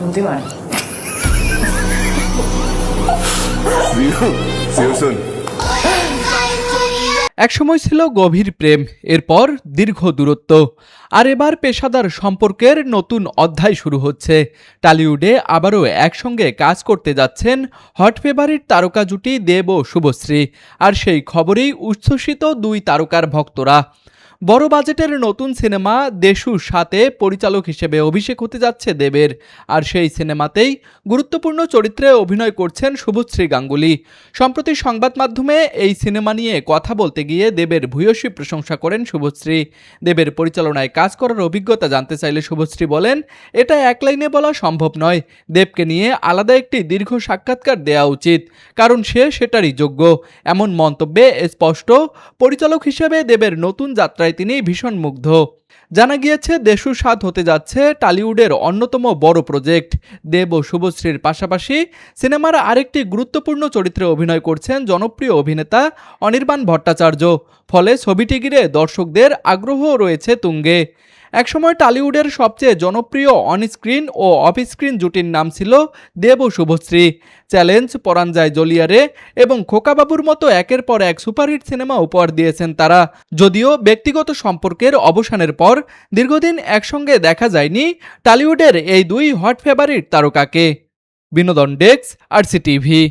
বুদ্ধিমান। একসময় ছিল গভীর প্রেম, এরপর দীর্ঘ দূরত্ব, আর এবার পেশাদার সম্পর্কের নতুন অধ্যায় শুরু হচ্ছে। টলিউডে আবারও একসঙ্গে কাজ করতে যাচ্ছেন হট ফেভারিট তারকা জুটি দেব ও শুভশ্রী। আর সেই খবরেই উচ্ছ্বসিত দুই তারকার ভক্তরা। বড় বাজেটের নতুন সিনেমা দেশুর সাথে পরিচালক হিসেবে অভিষেক হতে যাচ্ছে দেবের। আর সেই সিনেমাতেই গুরুত্বপূর্ণ চরিত্রে অভিনয় করছেন শুভশ্রী গাঙ্গুলি। সম্প্রতি সংবাদ মাধ্যমে এই সিনেমা নিয়ে কথা বলতে গিয়ে দেবের ভূয়সী প্রশংসা করেন শুভশ্রী। দেবের পরিচালনায় কাজ করার অভিজ্ঞতা জানতে চাইলে শুভশ্রী বলেন, এটা এক লাইনে বলা সম্ভব নয়। দেবকে নিয়ে আলাদা একটি দীর্ঘ সাক্ষাৎকার দেওয়া উচিত, কারণ সে সেটারই যোগ্য। এমন মন্তব্যে স্পষ্ট, পরিচালক হিসেবে দেবের নতুন যাত্রায় তিনি ভীষণ মুগ্ধ। জানা গিয়েছে দেশু স্বাদ হতে যাচ্ছে টলিউডের অন্যতম বড় প্রজেক্ট। দেব ও শুভশ্রীর পাশাপাশি সিনেমার আরেকটি গুরুত্বপূর্ণ চরিত্রে অভিনয় করছেন জনপ্রিয় অভিনেতা অনির্বাণ ভট্টাচার্য। ফলে ছবিটি ঘিরে দর্শকদের আগ্রহ রয়েছে তুঙ্গে। একসময় টলিউডের সবচেয়ে জনপ্রিয় অনস্ক্রিন ও অফ স্ক্রিন জুটির নাম ছিল দেব ও শুভশ্রী। চ্যালেঞ্জ, পরাণ যায় জ্বলিয়ারে এবং খোকাবাবুর মতো একের পর এক সুপারহিট সিনেমা উপহার দিয়েছেন তারা। যদিও ব্যক্তিগত সম্পর্কের অবসানের পর দীর্ঘদিন একসঙ্গে দেখা যায়নি টলিউডের এই দুই হট ফেভারিট তারকাকে। বিনোদন ডেস্ক, আরসি টিভি।